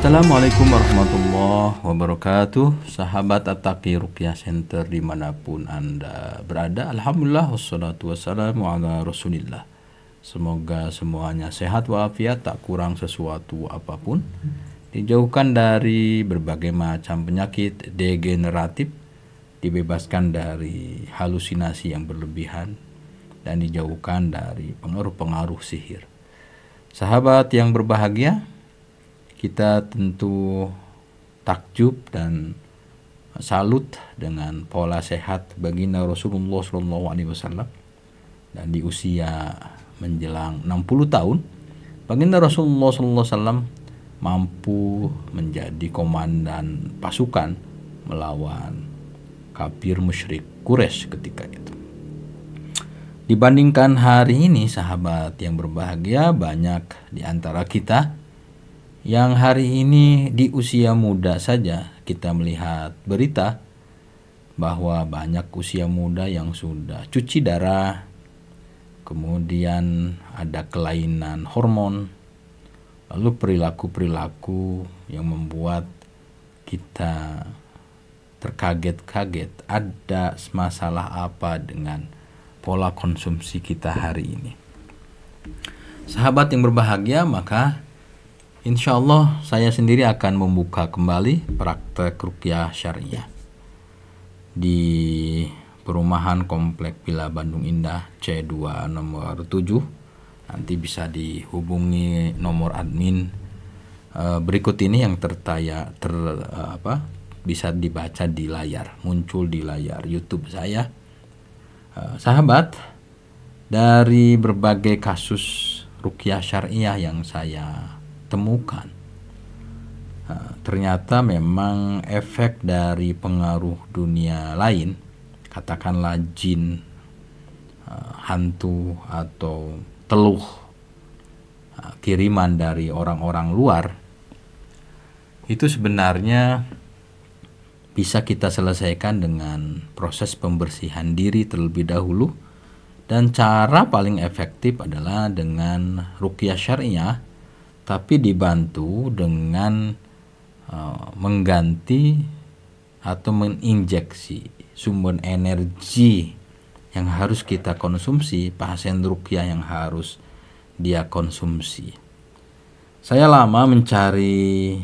Assalamualaikum warahmatullahi wabarakatuh. Sahabat At-Taqi Ruqyah Center dimanapun Anda berada, Alhamdulillah wassalatu wassalamu ala rasulillah. Semoga semuanya sehat walafiat, tak kurang sesuatu apapun, dijauhkan dari berbagai macam penyakit degeneratif, dibebaskan dari halusinasi yang berlebihan, dan dijauhkan dari pengaruh-pengaruh sihir. Sahabat yang berbahagia, kita tentu takjub dan salut dengan pola sehat baginda Rasulullah SAW. Dan di usia menjelang 60 tahun, baginda Rasulullah SAW mampu menjadi komandan pasukan melawan kafir musyrik Quraisy ketika itu. Dibandingkan hari ini, sahabat yang berbahagia, banyak di antara kita yang hari ini di usia muda saja kita melihat berita bahwa banyak usia muda yang sudah cuci darah, kemudian ada kelainan hormon, lalu perilaku-perilaku yang membuat kita terkaget-kaget ada masalah apa dengan pola konsumsi kita hari ini. Sahabat yang berbahagia, maka insya Allah saya sendiri akan membuka kembali praktek ruqyah syariah di perumahan Komplek Villa Bandung Indah C2 nomor 7. Nanti bisa dihubungi nomor admin berikut ini yang bisa dibaca di layar, muncul di layar YouTube saya. Sahabat, dari berbagai kasus ruqyah syariah yang saya temukan, ternyata memang efek dari pengaruh dunia lain, katakanlah jin, hantu atau teluh, kiriman dari orang-orang luar, itu sebenarnya bisa kita selesaikan dengan proses pembersihan diri terlebih dahulu. Dan cara paling efektif adalah dengan ruqyah syariah, tapi dibantu dengan mengganti atau menginjeksi sumber energi yang harus kita konsumsi, pasien ruqyah yang harus dia konsumsi. Saya lama mencari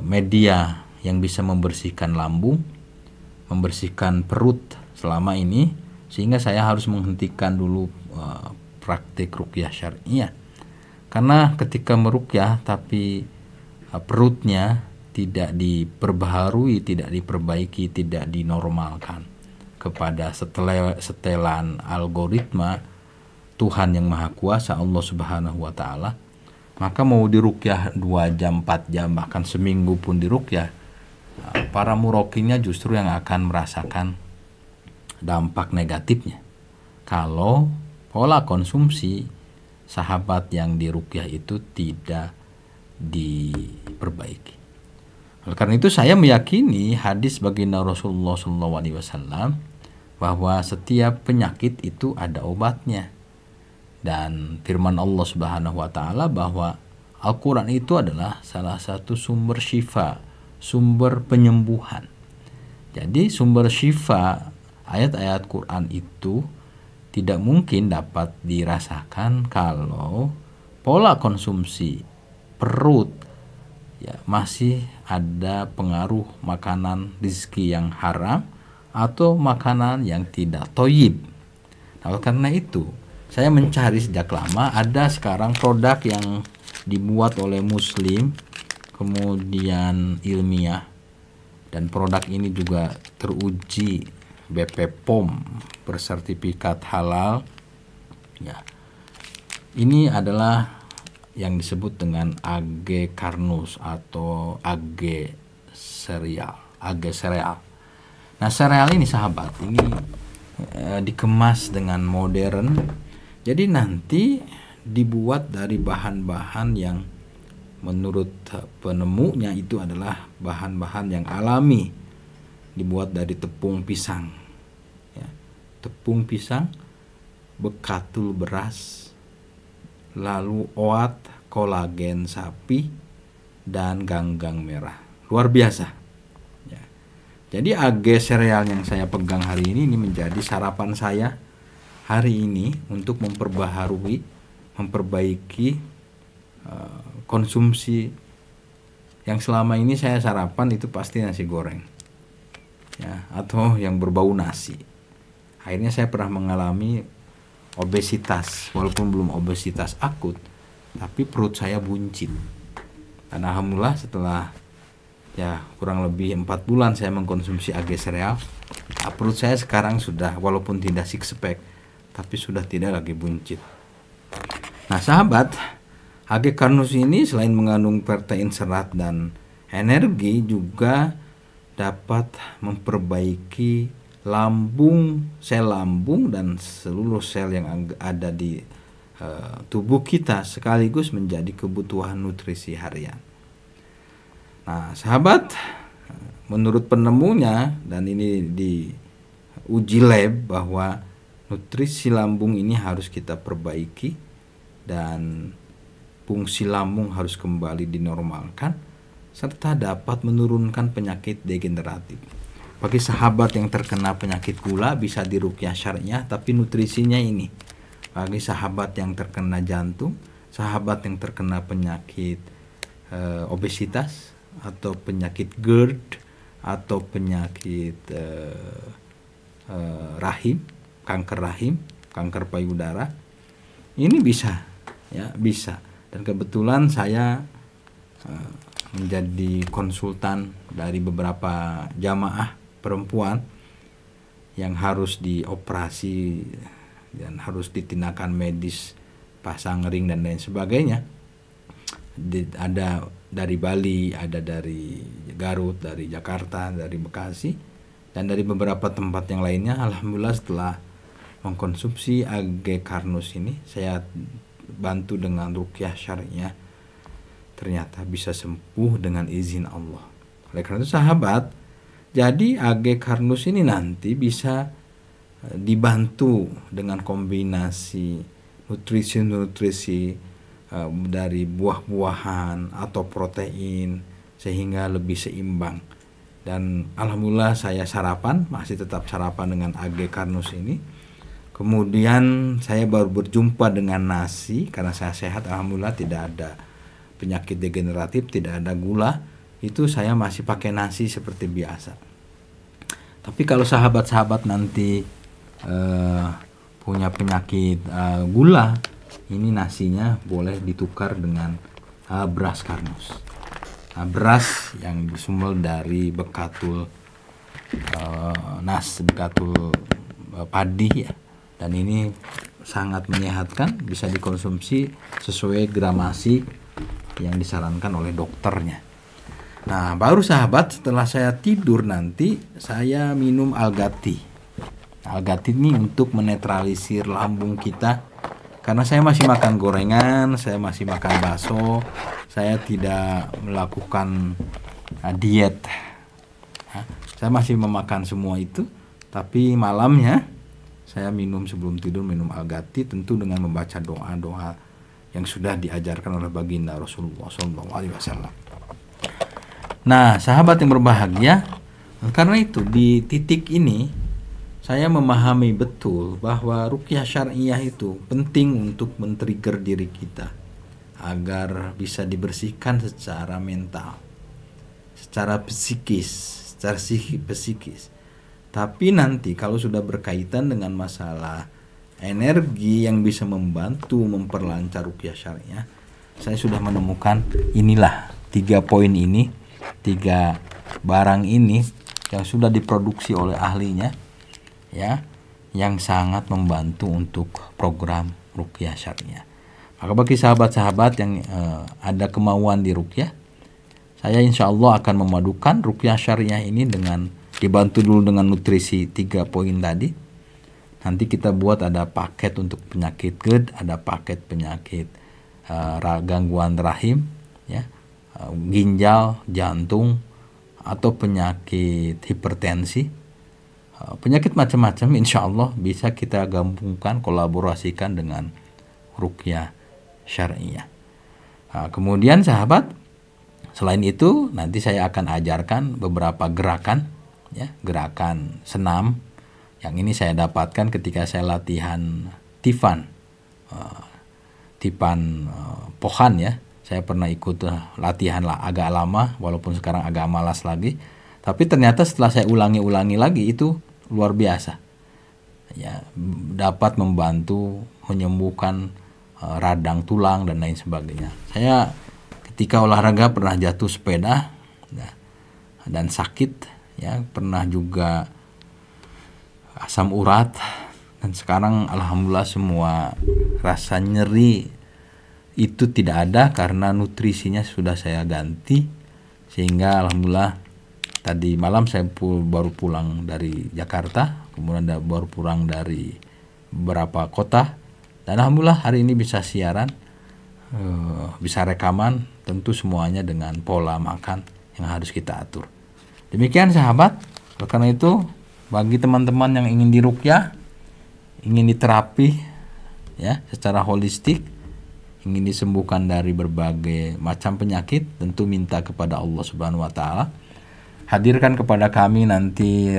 media yang bisa membersihkan lambung, membersihkan perut selama ini, sehingga saya harus menghentikan dulu praktik ruqyah syariah. Karena ketika meruqyah tapi perutnya tidak diperbaharui, tidak diperbaiki, tidak dinormalkan kepada setelan algoritma Tuhan yang Maha Kuasa, Allah Subhanahu wa Ta'ala, maka mau diruqyah 2 jam, 4 jam, bahkan seminggu pun diruqyah, para murokinya justru yang akan merasakan dampak negatifnya kalau pola konsumsi sahabat yang diruqyah itu tidak diperbaiki. Oleh karena itu saya meyakini hadis baginda Rasulullah SAW bahwa setiap penyakit itu ada obatnya, dan firman Allah Subhanahu wa Ta'ala bahwa Al-Quran itu adalah salah satu sumber syifa, sumber penyembuhan. Jadi sumber syifa, ayat-ayat Quran itu tidak mungkin dapat dirasakan kalau pola konsumsi perut ya masih ada pengaruh makanan rezeki yang haram atau makanan yang tidak thayyib. Nah, karena itu saya mencari sejak lama, ada sekarang produk yang dibuat oleh Muslim, kemudian ilmiah, dan produk ini juga teruji BP POM, bersertifikat halal. Ya, ini adalah yang disebut dengan AG Carnus atau AG Cereal. Nah, sereal ini sahabat, ini dikemas dengan modern. Jadi nanti dibuat dari bahan-bahan yang menurut penemunya itu adalah bahan-bahan yang alami, dibuat dari tepung pisang, ya, tepung pisang, bekatul beras, lalu oat kolagen sapi, dan ganggang merah. Luar biasa. Ya. Jadi AG sereal yang saya pegang hari ini menjadi sarapan saya hari ini untuk memperbaiki konsumsi yang selama ini saya sarapan itu pasti nasi goreng, ya, atau yang berbau nasi. Akhirnya saya pernah mengalami obesitas, walaupun belum obesitas akut, tapi perut saya buncit. Dan alhamdulillah setelah ya kurang lebih 4 bulan saya mengkonsumsi AG sereal, perut saya sekarang sudah, walaupun tidak six pack, tapi sudah tidak lagi buncit. Nah sahabat, AG Karnus ini selain mengandung protein, serat, dan energi, juga dapat memperbaiki lambung, sel lambung, dan seluruh sel yang ada di tubuh kita, sekaligus menjadi kebutuhan nutrisi harian. Nah sahabat, menurut penemunya, dan ini diuji lab, bahwa nutrisi lambung ini harus kita perbaiki dan fungsi lambung harus kembali dinormalkan, serta dapat menurunkan penyakit degeneratif. Bagi sahabat yang terkena penyakit gula bisa diruqyah syariah, tapi nutrisinya ini. Bagi sahabat yang terkena jantung, sahabat yang terkena penyakit obesitas, atau penyakit GERD, atau penyakit rahim, kanker rahim, kanker payudara, ini bisa, ya bisa. Dan kebetulan saya menjadi konsultan dari beberapa jamaah perempuan yang harus dioperasi dan harus ditindakan medis, pasang ring dan lain sebagainya. Ada dari Bali, ada dari Garut, dari Jakarta, dari Bekasi, dan dari beberapa tempat yang lainnya. Alhamdulillah setelah mengkonsumsi AG Karnus ini, saya bantu dengan ruqyah syariah, ternyata bisa sembuh dengan izin Allah. Oleh karena itu sahabat, jadi AG Karnus ini nanti bisa dibantu dengan kombinasi nutrisi-nutrisi dari buah-buahan atau protein, sehingga lebih seimbang. Dan alhamdulillah saya sarapan, masih tetap sarapan dengan AG Karnus ini. Kemudian saya baru berjumpa dengan nasi, karena saya sehat alhamdulillah, tidak ada penyakit degeneratif, tidak ada gula, itu saya masih pakai nasi seperti biasa. Tapi kalau sahabat-sahabat nanti punya penyakit gula, ini nasinya boleh ditukar dengan beras Karnus. Beras yang bersumber dari bekatul bekatul padi, ya. Dan ini sangat menyehatkan, bisa dikonsumsi sesuai gramasi yang disarankan oleh dokternya. Nah, baru sahabat, setelah saya tidur nanti saya minum Al-Gati. Al-Gati ini untuk menetralisir lambung kita, karena saya masih makan gorengan, saya masih makan bakso, saya tidak melakukan diet. Saya masih memakan semua itu, tapi malamnya saya minum, sebelum tidur minum Al-Gati, tentu dengan membaca doa-doa yang sudah diajarkan oleh baginda Rasulullah SAW. Nah, sahabat yang berbahagia, karena itu di titik ini saya memahami betul bahwa ruqyah syariah itu penting untuk men-trigger diri kita agar bisa dibersihkan secara mental, secara psikis, secara psikis. Tapi nanti kalau sudah berkaitan dengan masalah energi yang bisa membantu memperlancar ruqyah syariah, saya sudah menemukan inilah 3 poin ini, 3 barang ini yang sudah diproduksi oleh ahlinya, ya, yang sangat membantu untuk program ruqyah syariah. Maka bagi sahabat-sahabat yang ada kemauan di ruqyah, saya insya Allah akan memadukan ruqyah syariah ini dengan dibantu dulu dengan nutrisi 3 poin tadi. Nanti kita buat ada paket untuk penyakit GERD, ada paket penyakit gangguan rahim, ya, ginjal, jantung, atau penyakit hipertensi, penyakit macam-macam. Insya Allah bisa kita gabungkan, kolaborasikan dengan ruqyah syariah. Kemudian sahabat, Selain itu, nanti saya akan ajarkan beberapa gerakan, ya, gerakan senam. Yang ini saya dapatkan ketika saya latihan Tifan, Pohan ya. Saya pernah ikut latihan lah agak lama, walaupun sekarang agak malas lagi. Tapi ternyata setelah saya ulangi lagi itu luar biasa. Ya, dapat membantu menyembuhkan radang tulang dan lain sebagainya. Saya ketika olahraga pernah jatuh sepeda dan sakit, ya, pernah juga asam urat, dan sekarang alhamdulillah semua rasa nyeri itu tidak ada karena nutrisinya sudah saya ganti, sehingga alhamdulillah tadi malam saya baru pulang dari Jakarta, kemudian baru pulang dari beberapa kota, dan alhamdulillah hari ini bisa siaran, bisa rekaman, tentu semuanya dengan pola makan yang harus kita atur. Demikian sahabat. Karena itu bagi teman-teman yang ingin diruqyah, ingin diterapi ya secara holistik, ingin disembuhkan dari berbagai macam penyakit, tentu minta kepada Allah Subhanahu wa taala. Hadirkan kepada kami nanti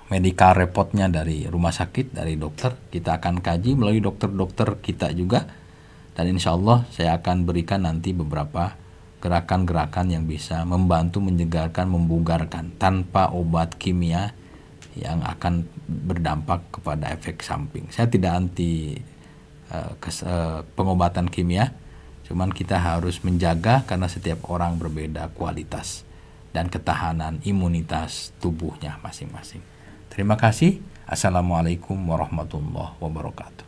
medical reportnya dari rumah sakit, dari dokter. Kita akan kaji melalui dokter-dokter kita juga, dan insya Allah saya akan berikan nanti beberapa gerakan-gerakan yang bisa membantu menyegarkan, membugarkan tanpa obat kimia yang akan berdampak kepada efek samping. Saya tidak anti pengobatan kimia, cuman kita harus menjaga karena setiap orang berbeda kualitas dan ketahanan imunitas tubuhnya masing-masing. Terima kasih. Assalamualaikum warahmatullahi wabarakatuh.